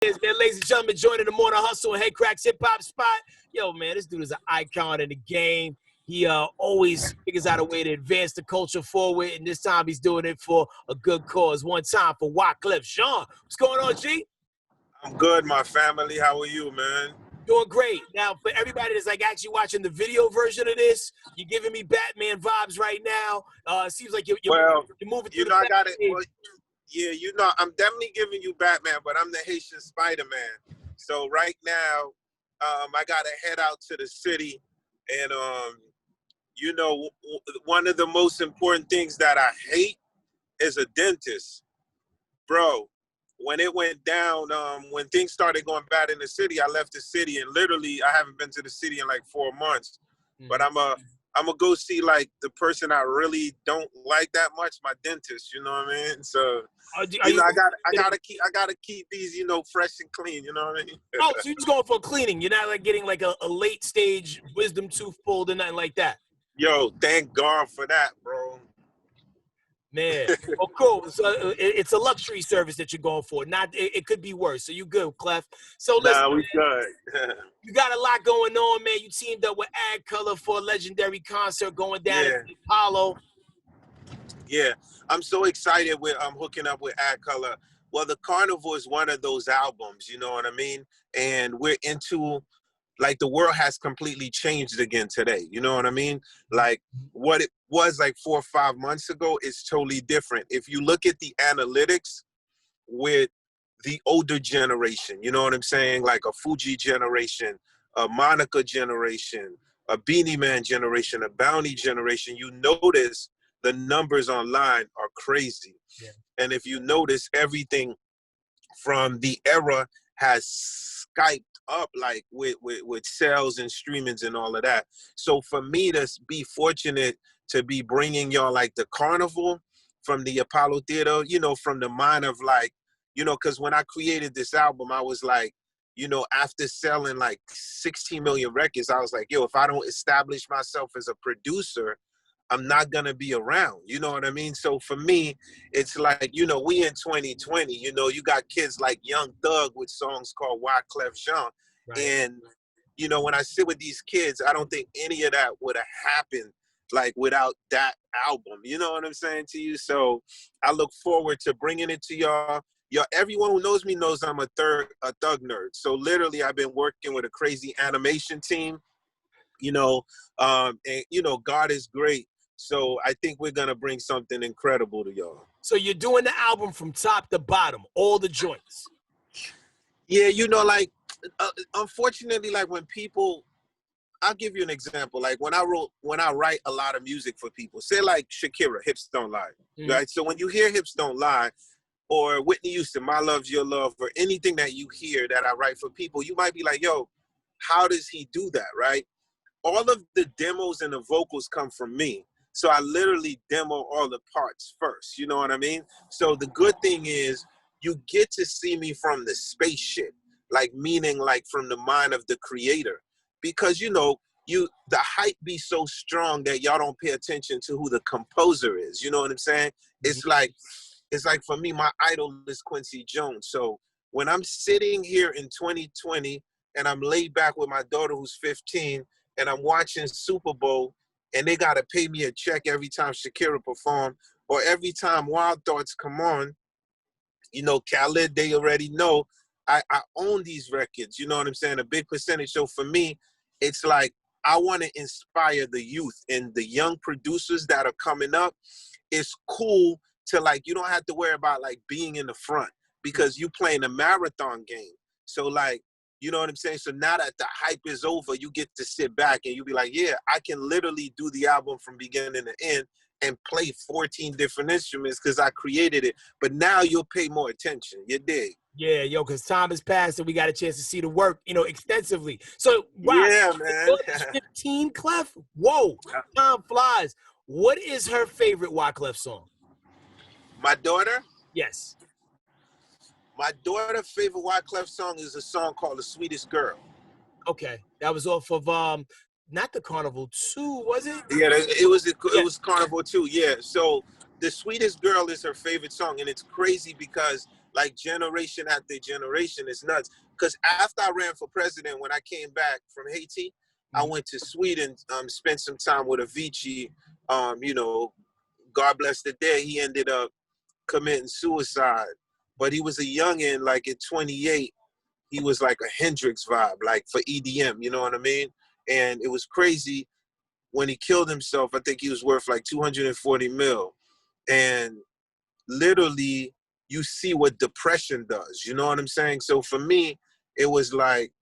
Is, man, ladies and gentlemen, joining the Morning Hustle and Head Cracks Hip Hop Spot. Yo, man, this dude is an icon in the game. He always figures out a way to advance the culture forward, and this time he's doing it for a good cause. One time for Wyclef Jean. What's going on, G? I'm good, my family. How are you, man? Doing great. Now, for everybody that's like actually watching the video version of this, you're giving me Batman vibes right now. It seems like you're moving through I got it. Well, yeah, I'm definitely giving you Batman, but I'm the Haitian Spider-Man. So right now, I got to head out to the city, and one of the most important things that I hate is a dentist, bro. When it went down, when things started going bad in the city, I left the city, and literally I haven't been to the city in like 4 months. But I'm gonna go see like the person I really don't like that much, my dentist. You know what I mean? So I gotta keep these fresh and clean. You know what I mean? Oh, so you're just going for a cleaning. You're not like getting like a late stage wisdom tooth pulled or nothing like that. Yo, thank God for that, bro. Man, well, cool. So it's a luxury service that you're going for. Not, it could be worse. So you good, Clef. So listen, nah, we good. You got a lot going on, man. You teamed up with Ad Color for a legendary concert going down at Apollo. Yeah, I'm so excited I'm hooking up with Ad Color. Well, the Carnival is one of those albums, you know what I mean? And we're into, like, the world has completely changed again today. You know what I mean? Like, what it was like 4 or 5 months ago is totally different. If you look at the analytics with the older generation, you know what I'm saying? Like a Fuji generation, a Monica generation, a Beanie Man generation, a Bounty generation, you notice the numbers online are crazy. Yeah. And if you notice, everything from the era has Skyped up, like with sales and streamings and all of that. So for me to be fortunate to be bringing y'all like the Carnival from the Apollo Theater, from the mind of like, because when I created this album, I was like, after selling like 16 million records, I was like, yo, if I don't establish myself as a producer, I'm not going to be around. You know what I mean? So for me, it's like, we in 2020, you got kids like Young Thug with songs called Wyclef Jean. Right. And, when I sit with these kids, I don't think any of that would have happened like without that album. You know what I'm saying to you? So I look forward to bringing it to y'all. Everyone who knows me knows I'm a thug nerd. So literally I've been working with a crazy animation team, and, God is great. So I think we're going to bring something incredible to y'all. So you're doing the album from top to bottom, all the joints. Yeah, like, unfortunately, like when people, I'll give you an example. Like when I write a lot of music for people, say like Shakira, Hips Don't Lie, right? So when you hear Hips Don't Lie, or Whitney Houston, My Love's Your Love, or anything that you hear that I write for people, you might be like, yo, how does he do that, right? All of the demos and the vocals come from me. So I literally demo all the parts first, you know what I mean? So the good thing is you get to see me from the spaceship, like meaning like from the mind of the creator. Because, the hype be so strong that y'all don't pay attention to who the composer is, you know what I'm saying? It's like for me, my idol is Quincy Jones. So when I'm sitting here in 2020 and I'm laid back with my daughter who's 15 and I'm watching Super Bowl, and they got to pay me a check every time Shakira perform, or every time Wild Thoughts come on, Khaled, they already know I own these records, you know what I'm saying? A big percentage. So for me, it's like I want to inspire the youth and the young producers that are coming up. It's cool to like, you don't have to worry about like being in the front because you playing a marathon game. So like, you know what I'm saying? So now that the hype is over, you get to sit back and you be like, yeah, I can literally do the album from beginning to end and play 14 different instruments because I created it. But now you'll pay more attention. You dig? Yeah, yo, because time has passed and we got a chance to see the work, extensively. So, wow. Yeah, man. 15, Clef? Whoa, time flies. What is her favorite Wyclef song? My daughter? Yes. My daughter's favorite Wyclef song is a song called The Sweetest Girl. Okay. That was off of, not the Carnival 2, was it? Yeah, it was Carnival 2, yeah. So The Sweetest Girl is her favorite song, and it's crazy because like generation after generation. Is nuts. Because after I ran for president, when I came back from Haiti, I went to Sweden, spent some time with Avicii. You know, God bless the day, he ended up committing suicide. But he was a youngin', like at 28, he was like a Hendrix vibe, like for EDM, you know what I mean? And it was crazy when he killed himself. I think he was worth like 240 mil. And literally, you see what depression does, you know what I'm saying? So for me, it was like,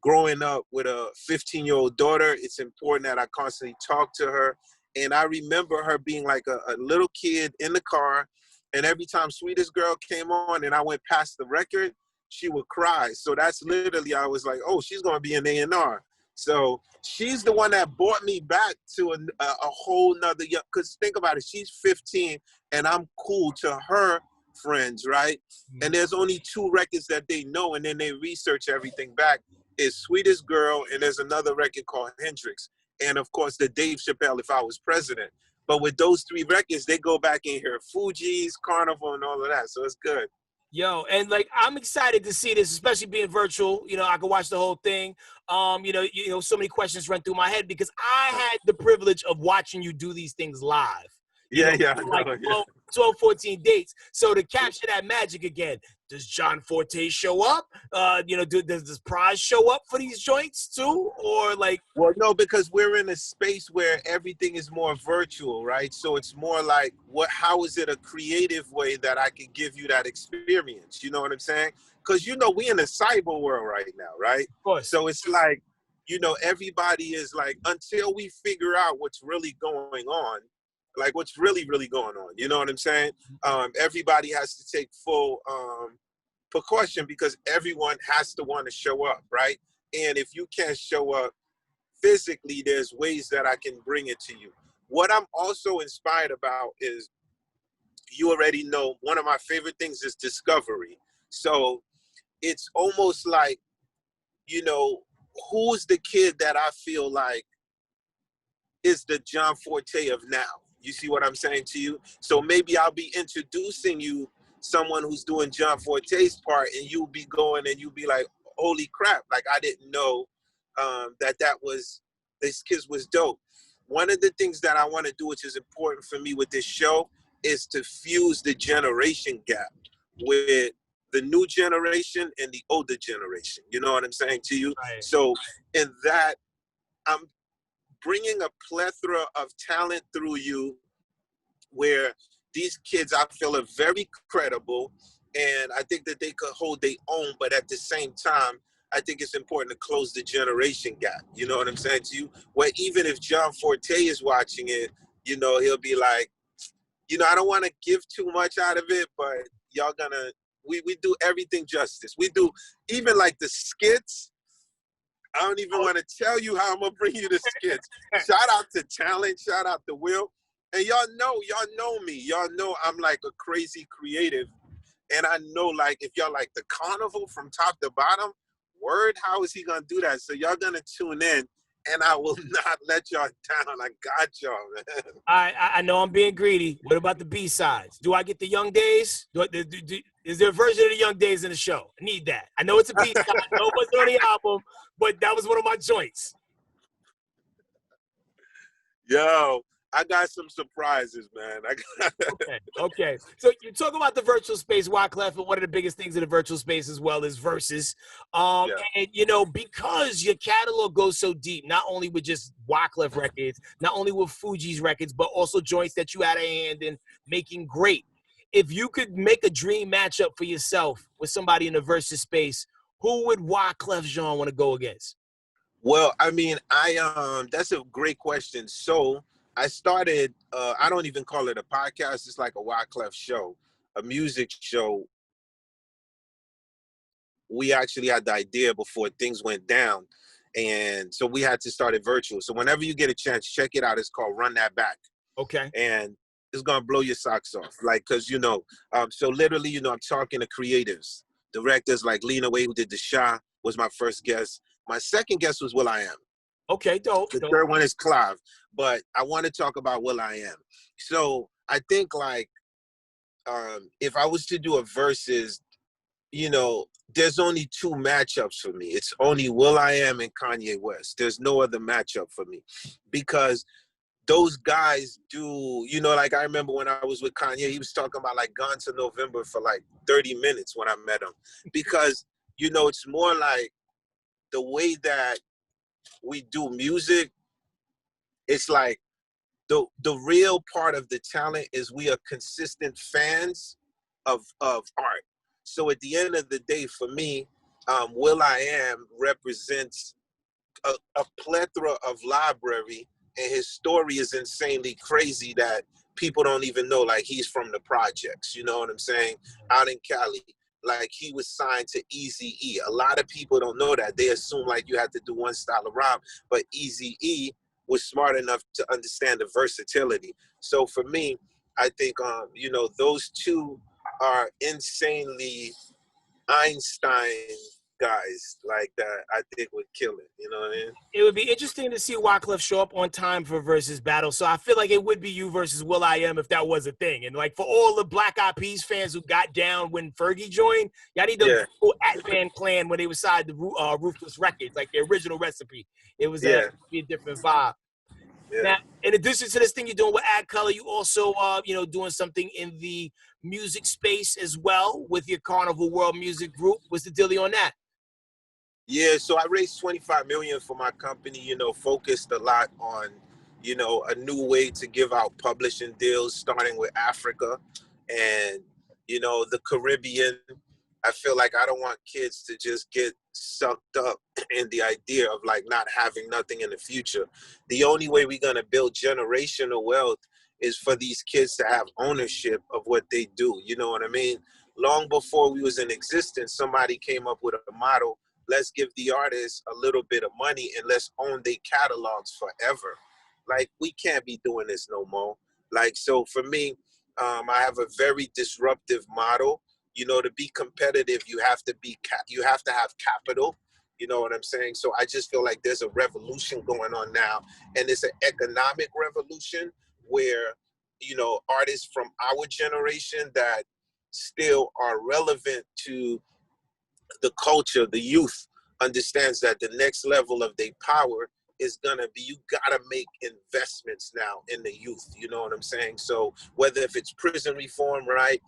growing up with a 15-year-old daughter, it's important that I constantly talk to her. And I remember her being like a little kid in the car, and every time Sweetest Girl came on and I went past the record, she would cry. So that's literally, I was like, oh, she's gonna be an A&R. So she's the one that brought me back to a whole nother, because think about it, she's 15 and I'm cool to her friends, right? And there's only 2 records that they know, and then they research everything back. Is Sweetest Girl, and there's another record called Hendrix, and of course the Dave Chappelle, If I Was President. But with those 3 records, they go back and hear Fugees, Carnival, and all of that. So it's good. Yo, and like I'm excited to see this, especially being virtual. You know, I can watch the whole thing. So many questions run through my head because I had the privilege of watching you do these things live. Yeah, Like 12, 14 dates. So to capture that magic again, does John Forte show up? Does Prize show up for these joints too? Or like? Well, no, because we're in a space where everything is more virtual, right? So it's more like, how is it a creative way that I can give you that experience? You know what I'm saying? Because, we in a cyber world right now, right? Of course. So it's like, everybody is like, until we figure out what's really going on, like what's really, really going on, you know what I'm saying? Everybody has to take full precaution because everyone has to want to show up, right? And if you can't show up physically, there's ways that I can bring it to you. What I'm also inspired about is, you already know, one of my favorite things is discovery. So it's almost like, who's the kid that I feel like is the John Forte of now? You see what I'm saying to you? So maybe I'll be introducing you someone who's doing John Forte's part, and you'll be going and you'll be like, holy crap, like I didn't know this kid was dope. One of the things that I want to do, which is important for me with this show, is to fuse the generation gap with the new generation and the older generation. You know what I'm saying to you? Right. So in that, I'm bringing a plethora of talent through you, where these kids, I feel, are very credible, and I think that they could hold their own, but at the same time, I think it's important to close the generation gap. You know what I'm saying to you? Where even if John Forte is watching it, he'll be like, I don't want to give too much out of it, but y'all we do everything justice. We do even like the skits. I don't even want to tell you how I'm going to bring you the skits. Shout out to Talent. Shout out to Will. And y'all know me. Y'all know I'm like a crazy creative. And I know, like, if y'all like the Carnival from top to bottom, word, how is he going to do that? So y'all going to tune in, and I will not let y'all down. I got y'all, man. I know I'm being greedy. What about the B-sides? Do I get the Young Days? Is there a version of the Young Days in the show? I need that. I know it's a B-side. I know it wasn't on the album, but that was one of my joints. Yo, I got some surprises, man. Okay. So you talk about the virtual space, Wyclef, and one of the biggest things in the virtual space as well is verses. And because your catalog goes so deep, not only with just Wyclef records, not only with Fugees records, but also joints that you had a hand in making great. If you could make a dream matchup for yourself with somebody in the versus space, who would Wyclef Jean want to go against? Well, I mean, that's a great question. So I started, I don't even call it a podcast. It's like a Wyclef show, a music show. We actually had the idea before things went down. And so we had to start it virtual. So whenever you get a chance, check it out. It's called Run That Back. Okay. And it's going to blow your socks off. Like, because, so literally, I'm talking to creatives, directors like Lena Way, who did The Shah, was my first guest. My second guest was will.i.am. Okay, dope. The third one is Clive, but I want to talk about will.i.am. So I think, like, if I was to do a versus, you know, there's only two matchups for me. It's only will.i.am and Kanye West. There's no other matchup for me, because those guys do, you know, like I remember when I was with Kanye, he was talking about like Gone to November for like 30 minutes when I met him. Because, you know, it's more like the way that we do music, it's like the real part of the talent is we are consistent fans of art. So at the end of the day, for me, will.i.am represents a plethora of library, and his story is insanely crazy that people don't even know, like, he's from the projects, you know what I'm saying, out in Cali. Like, he was signed to Eazy-E. A lot of people don't know that. They assume like you have to do one style of rap, but Eazy-E was smart enough to understand the versatility. So for me, I think you know, those two are insanely Einstein guys like that. I think would kill it. You know what I mean? It would be interesting to see Wyclef show up on time for versus battle. So I feel like it would be you versus will.i.am if that was a thing. And like for all the Black Eyed Peas fans who got down when Fergie joined, y'all need to Yeah, go at Van Clan when they were signed the Ruthless Records, like the original recipe. It was yeah, be a different vibe. yeah. Now, in addition to this thing you're doing with Ad Color, you also you know, doing something in the music space as well with your Carnival World Music Group. What's the dealio on that? Yeah, so I raised 25 million for my company, you know, focused a lot on, you know, a new way to give out publishing deals, starting with Africa and, you know, the Caribbean. I feel like I don't want kids to just get sucked up in the idea of like not having nothing in the future. The only way we're going to build generational wealth is for these kids to have ownership of what they do. You know what I mean? Long before we was in existence, somebody came up with a model: let's give the artists a little bit of money and let's own their catalogs forever. Like, we can't be doing this no more. Like, so for me, I have a very disruptive model. You know, to be competitive, you have to you have to have capital. You know what I'm saying? So I just feel like there's a revolution going on now, and it's an economic revolution where, you know, artists from our generation that still are relevant to the culture, the youth, understands that the next level of their power is gonna be, you gotta make investments now in the youth. You know what I'm saying? So whether if it's prison reform, right?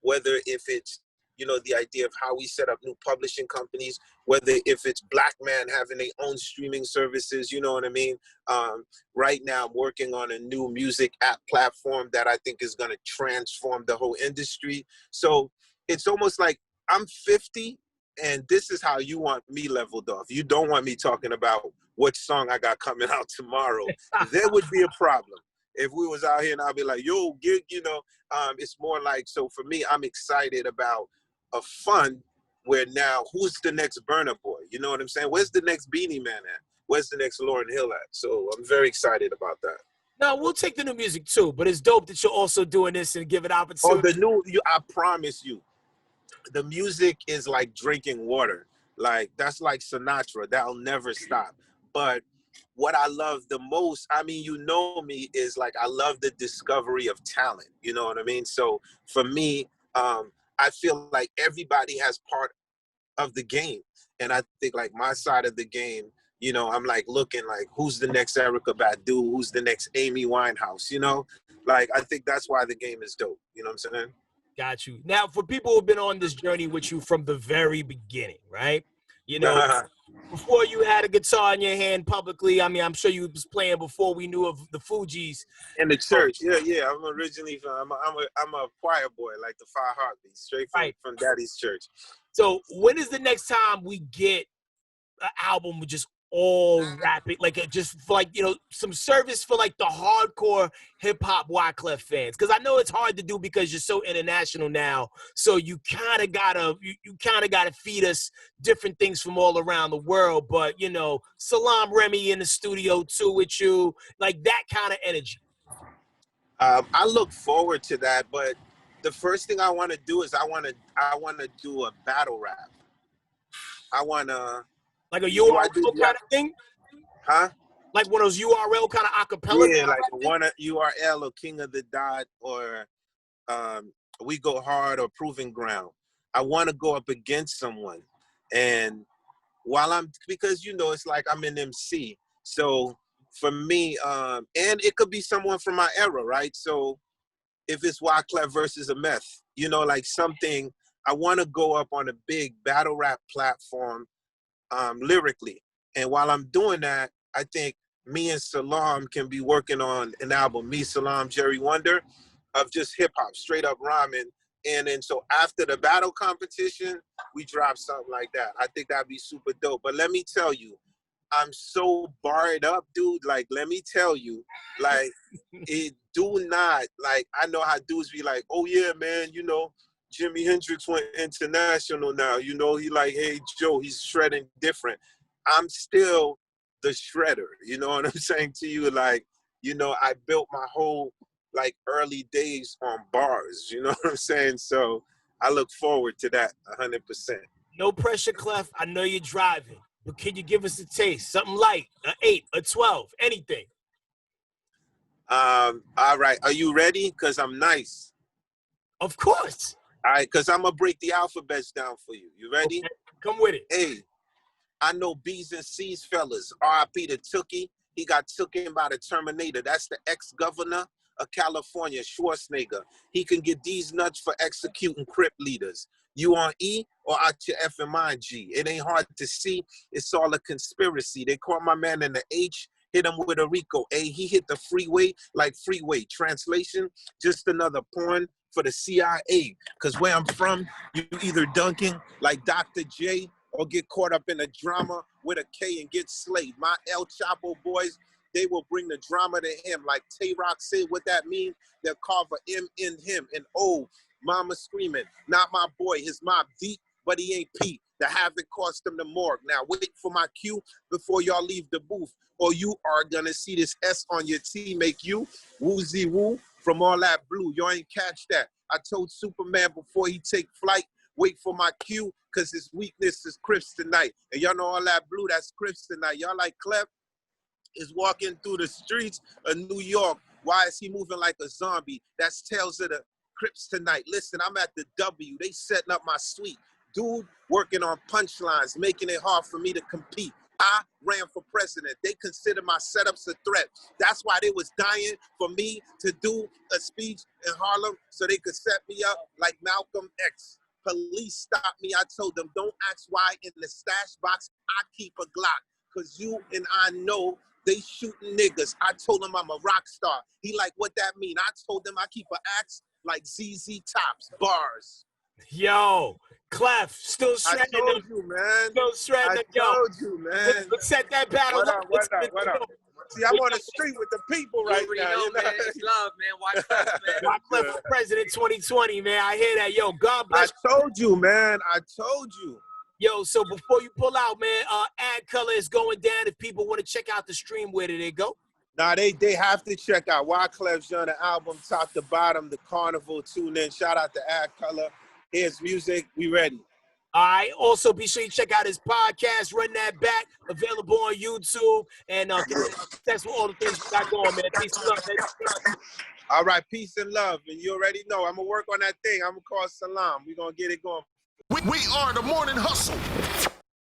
Whether if it's, you know, the idea of how we set up new publishing companies, whether if it's Black man having their own streaming services, you know what I mean? Right now I'm working on a new music app platform that I think is gonna transform the whole industry. So it's almost like I'm 50 and this is how you want me leveled off. You don't want me talking about what song I got coming out tomorrow. There would be a problem if we was out here and I'd be like, yo, get, you know, it's more like, so for me, I'm excited about a fun where now who's the next Burna Boy? You know what I'm saying? Where's the next Beanie Man at? Where's the next Lauryn Hill at? So I'm very excited about that. No, we'll take the new music too, but it's dope that you're also doing this and give it Oh, opportunity. the new, I promise you, the music is like drinking water. Like, that's like Sinatra. That'll never stop. But what I love the most, I mean, you know me, is like I love the discovery of talent. You know what I mean? So for me, I feel like everybody has part of the game. And I think like my side of the game, you know, I'm like looking like, who's the next Erica Badu? Who's the next Amy Winehouse? You know, like I think that's why the game is dope. You know what I'm saying? Got you. Now, for people who've been on this journey with you from the very beginning, right? You know, before you had a guitar in your hand publicly, I mean, I'm sure you was playing before we knew of the Fugees. In the So, church, yeah, yeah. I'm originally from. I'm a choir boy, like the Five Heartbeats, straight right. from Daddy's church. So, when is the next time we get an album with just all rapid, like just for like, you know, some service for like the hardcore hip hop Wyclef fans? Because I know it's hard to do because you're so international now. So you kind of gotta feed us different things from all around the world. But you know, Salam Remy in the studio too with you, like that kind of energy. I look forward to that, but the first thing I want to do is I want to do a battle rap. I want to. Like a Do I do? URL kind of thing, Huh? like one of those URL kind of acapella Yeah, kind like of thing. one URL or King of the Dot or We Go Hard or Proving Ground. I want to go up against someone. And because, you know, it's like I'm an MC. So for me, and it could be someone from my era, right? So if it's Wyclef versus a meth, you know, like something, I want to go up on a big battle rap platform lyrically. And while I'm doing that, I think me and Salam can be working on an album, me, Salam, Jerry Wonder, of just hip hop, straight up rhyming. And then so after the battle competition, we drop something like that. I think that'd be super dope. But let me tell you, I'm so barred up, dude. Like, let me tell you, like, it do not, like, I know how dudes be like, oh yeah, man, you know, Jimi Hendrix went international now. You know, he like, hey, Joe, he's shredding different. I'm still the shredder. You know what I'm saying to you? Like, you know, I built my whole, like, early days on bars. You know what I'm saying? So I look forward to that 100%. No pressure, Clef. I know you're driving. But can you give us a taste? Something light, an 8, a 12, anything. All right. Are you ready? Because I'm nice. Of course. All right, because I'm going to break the alphabets down for you. You ready? Okay. Come with it. A, I know B's and C's, fellas. R.I.P. to Tookie. He got taken by the Terminator. That's the ex-governor of California, Schwarzenegger. He can get these nuts for executing Crip leaders. You on E or out your effing mind, G? It ain't hard to see. It's all a conspiracy. They caught my man in the H, hit him with a Rico. A, he hit the freeway like freeway. Translation, just another porn for the CIA. Because where I'm from, you either dunking like Dr. J or get caught up in a drama with a K and get slayed. My El Chapo boys, they will bring the drama to him. Like Tay-Rock said, what that means, they'll carve a M in him. And oh, mama screaming, not my boy, his mom deep, but he ain't Pete. The havoc cost him the morgue. Now wait for my cue before y'all leave the booth, or you are gonna see this S on your T make you woozy woo from all that blue. Y'all ain't catch that. I told Superman before he take flight, wait for my cue, because his weakness is kryptonite. And y'all know all that blue, that's kryptonite. Y'all like Clef is walking through the streets of New York. Why is he moving like a zombie? That's Tales of the Kryptonite. Listen, I'm at the W. They setting up my suite. Dude working on punchlines, making it hard for me to compete. I ran for president. They consider my setups a threat. That's why they was dying for me to do a speech in Harlem so they could set me up like Malcolm X. Police stopped me. I told them, don't ask why in the stash box I keep a Glock. Because you and I know they shooting niggas. I told him I'm a rock star. He like, what that mean? I told them I keep an axe like ZZ Tops. Bars. Yo, Clef, still shredding. I told you, man. Still shredding. I told you, man. Let's set that battle up. What up? See, I'm on the go. street with the people right now. You know, man. It's love, man. Wyclef for president 2020, man. I hear that. Yo, God bless. I told you, man. I told you. Yo, so before you pull out, man, Ad Color is going down. If people want to check out the stream, where do they go? Nah, they have to check out Wyclef Jean, the album, top to bottom, the Carnival. Tune in. Shout out to Ad Color. Here's music. We ready. All right. Also, be sure you check out his podcast, Run That Back, available on YouTube. And that's what all the things we got going, man. Peace and love, man. All right, peace and love. And you already know, I'm going to work on that thing. I'm going to call Salam. We're going to get it going. We are the morning hustle.